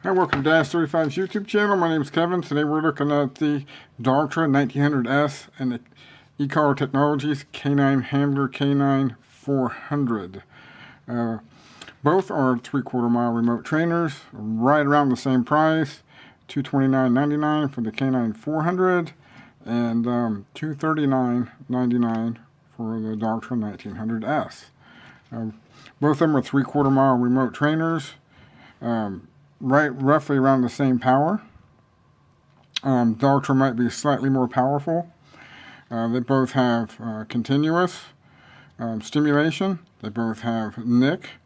Hi, welcome to Dash35's YouTube channel. My name is Kevin. Today we're looking at the Dogtra 1900s and the e-collar technologies K9 handler K9-400. Both are 3/4 mile remote trainers, right around the same price, $229.99 for the K9-400 and $239.99 for the Dogtra 1900s. Both of them are 3/4 mile remote trainers. Roughly around the same power. Dogtra might be slightly more powerful. They both have continuous stimulation. They both have NIC,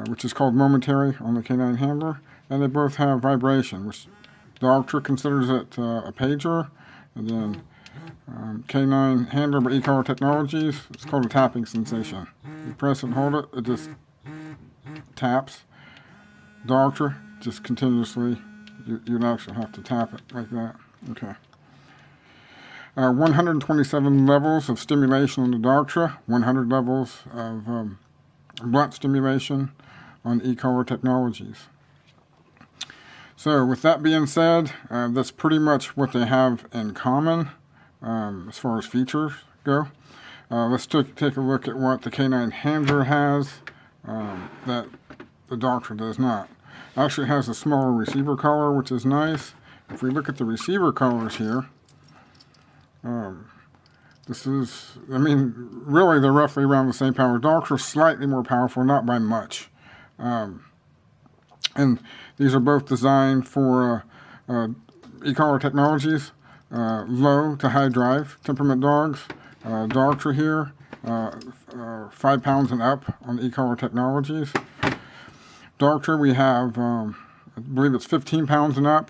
which is called momentary on the K9 handler, and they both have vibration, which Dogtra considers it a pager, and then K9 handler by e-collar technologies, it's called a tapping sensation. You press and hold it, it just taps. Dogtra, just continuously, you'd actually have to tap it like that. Okay. 127 levels of stimulation on the Dogtra, 100 levels of blunt stimulation on e-collar technologies. So with that being said, that's pretty much what they have in common as far as features go. Let's take a look at what the K9 handler has that the Dogtra does not. Actually has a smaller receiver collar, which is nice. If we look at the receiver collars here, this is, I mean, really they're roughly around the same power. Dogtra is slightly more powerful, not by much. And these are both designed for e-collar technologies, low to high drive temperament dogs. Dogtra here, 5 pounds and up on e-collar technologies. Dogtra, we have, I believe it's 15 pounds and up,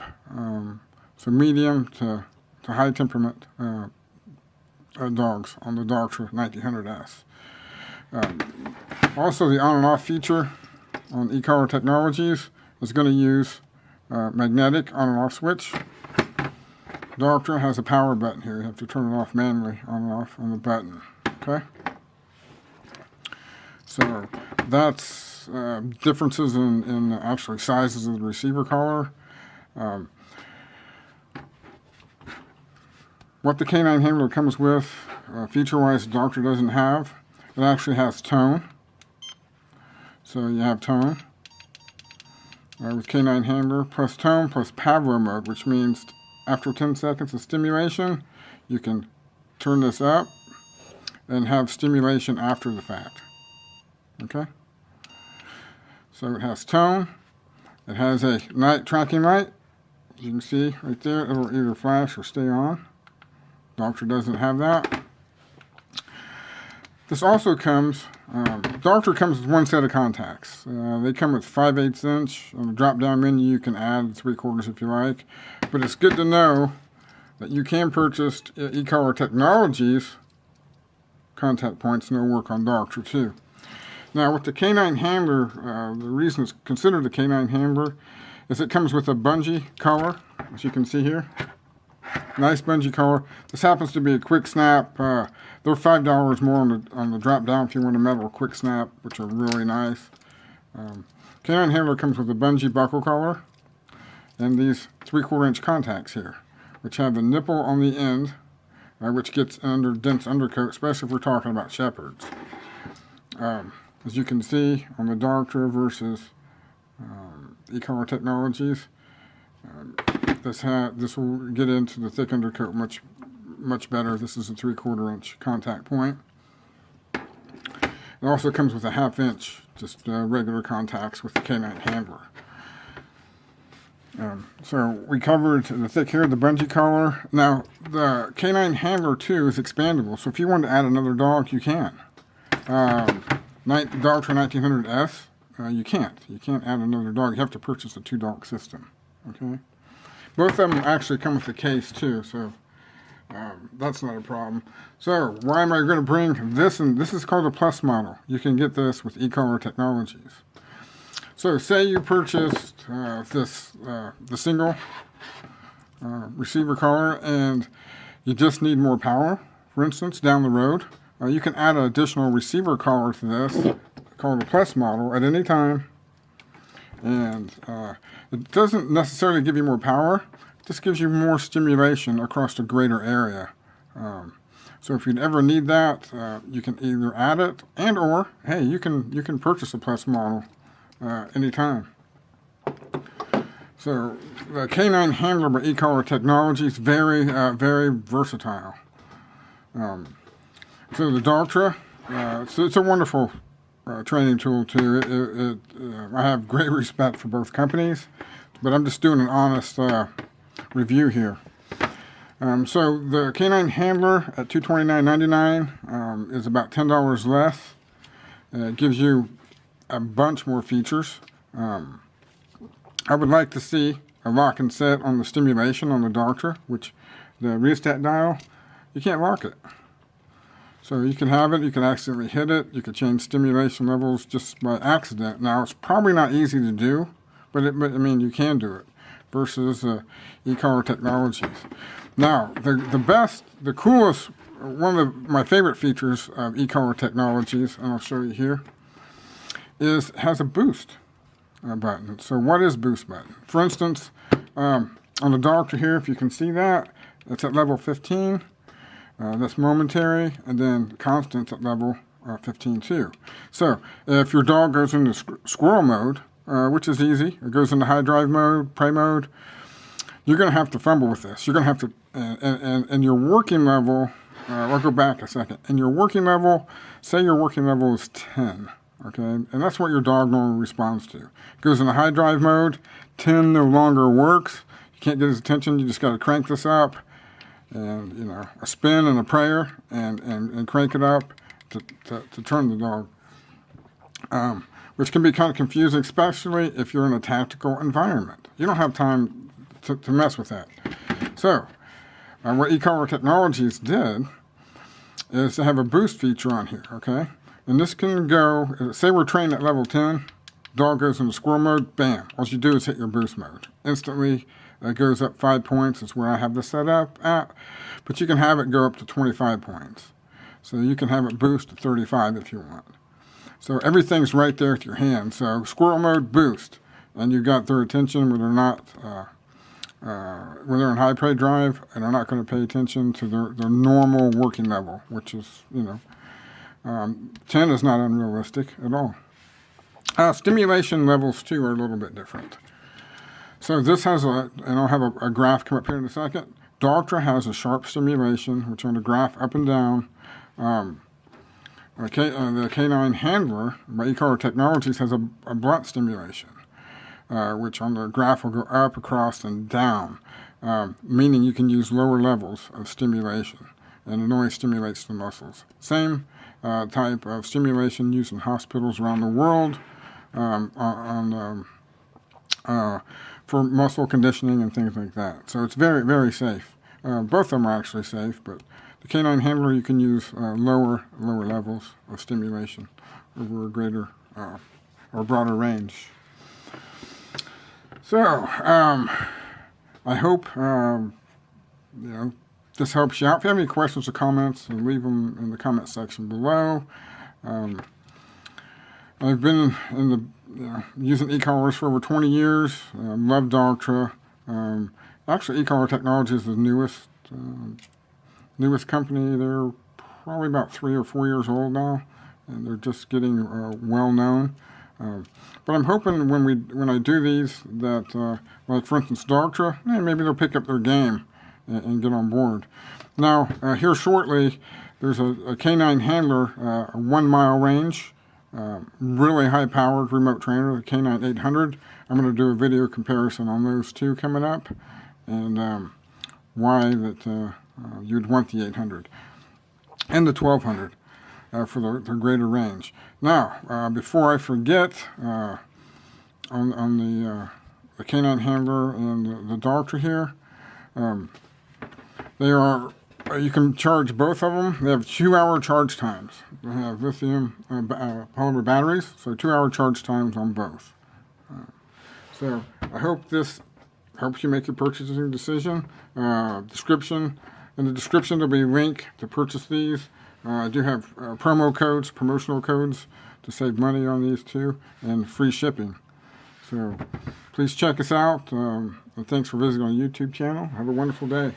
so medium to high temperament dogs on the Dogtra 1900s. Also, the on and off feature on e-collar technologies is going to use magnetic on and off switch. Dogtra has a power button here. You have to turn it off manually, on and off on the button. Okay? So that's differences in actually sizes of the receiver collar. What the K9 handler comes with, feature-wise, Dogtra doesn't have. It actually has tone. So you have tone with K9 handler, plus tone, plus Pavlov mode, which means after 10 seconds of stimulation, you can turn this up and have stimulation after the fact. Okay? So it has tone. It has a night tracking light. As you can see right there, it will either flash or stay on. Dogtra doesn't have that. This also comes, Dogtra comes with one set of contacts. They come with 5/8 inch. On the drop-down menu, you can add 3/4 if you like. But it's good to know that you can purchase e-collar technologies contact points, and they'll work on Dogtra too. Now, with the K9 handler, the reason it's considered a K9 handler is it comes with a bungee collar, as you can see here. Nice bungee collar. This happens to be a quick snap. They're $5 more on the drop down if you want a metal quick snap, which are really nice. K9 handler comes with a bungee buckle collar and these 3/4 inch contacts here, which have the nipple on the end, which gets under dense undercoat, especially if we're talking about shepherds. As you can see on the Dogtra versus e-collar technologies, this will get into the thick undercoat much better. This is a 3/4 inch contact point. It also comes with a 1/2 inch, just regular contacts with the K9 handler. So we covered the thick hair, the bungee collar. Now the K9 handler too is expandable. So if you want to add another dog, you can. Dogtra 1900s, you can't. You can't add another dog. You have to purchase a 2-dog system. Okay. Both of them actually come with a case too, so that's not a problem. So why am I going to bring this? And this is called a Plus model. You can get this with e-collar technologies. So say you purchased the single receiver collar and you just need more power, for instance, down the road. You can add an additional receiver collar to this, called a Plus model, at any time, And it doesn't necessarily give you more power, it just gives you more stimulation across a greater area. So if you'd ever need that, you can either add it and or, hey, you can purchase a Plus model anytime. So the K9 handler by e-collar technologies, very versatile. So the Dogtra, it's a wonderful training tool too. I have great respect for both companies, but I'm just doing an honest review here. So the K9 handler at $229.99 is about $10 less. It gives you a bunch more features. I would like to see a lock and set on the stimulation on the Dogtra, which the rheostat dial, you can't lock it. So you can have it, you can accidentally hit it, you can change stimulation levels just by accident. Now, it's probably not easy to do, but I mean, you can do it, versus e-collar technologies. Now, the coolest, one of my favorite features of e-collar technologies, and I'll show you here, has a boost button. So what is boost button? For instance, on the Dogtra here, if you can see that, it's at level 15. That's momentary, and then constant at level 15 too. So if your dog goes into squirrel mode, which is easy, it goes into high drive mode, prey mode, you're going to have to fumble with this. You're going to have to, and your working level, I'll go back a second. And your working level, say your working level is 10. Okay, and that's what your dog normally responds to. It goes into high drive mode, 10 no longer works. You can't get his attention, you just got to crank this up, and, you know, a spin and a prayer, and crank it up to turn the dog. Which can be kind of confusing, especially if you're in a tactical environment. You don't have time to mess with that. So, what e-collar technologies did is to have a boost feature on here, okay? And this can go, say we're trained at level 10, dog goes into squirrel mode, bam. All you do is hit your boost mode. Instantly, it goes up 5 points. That's where I have this set up at. But you can have it go up to 25 points. So you can have it boost to 35 if you want. So everything's right there at your hand. So squirrel mode, boost. And you've got their attention when they're not, when they're in high prey drive, and they're not going to pay attention to their normal working level, which is, you know, 10 is not unrealistic at all. Stimulation levels, too, are a little bit different. So this has and I'll have a graph come up here in a second. Dogtra has a sharp stimulation, which on the graph up and down. The K9 handler by e-collar technologies has a blunt stimulation, which on the graph will go up, across, and down, meaning you can use lower levels of stimulation, and it only stimulates the muscles. Same type of stimulation used in hospitals around the world for muscle conditioning and things like that. So it's very, very safe. Both of them are actually safe, but the K9 handler, you can use lower levels of stimulation over a greater or broader range. So I hope you know, this helps you out. If you have any questions or comments, leave them in the comment section below. I've been in the using e-collars for over 20 years. Love Dogtra. Actually, e-collar technology is the newest company. They're probably about 3 or 4 years old now, and they're just getting well known. But I'm hoping when I do these that, like for instance, Dogtra, maybe they'll pick up their game and get on board. Now, here shortly, there's a K9 handler, a 1 mile range, really high-powered remote trainer, the K9-800. I'm going to do a video comparison on those two coming up, and why that you'd want the 800 and the 1200 for the greater range. Now, before I forget, on the K9 handler and the Dogtra here, they are, you can charge both of them. They have 2-hour charge times. They have lithium polymer batteries, so 2-hour charge times on both. So I hope this helps you make your purchasing decision. In the description there'll be a link to purchase these. I do have promotional codes to save money on these too, and free shipping. So please check us out. And thanks for visiting our YouTube channel. Have a wonderful day.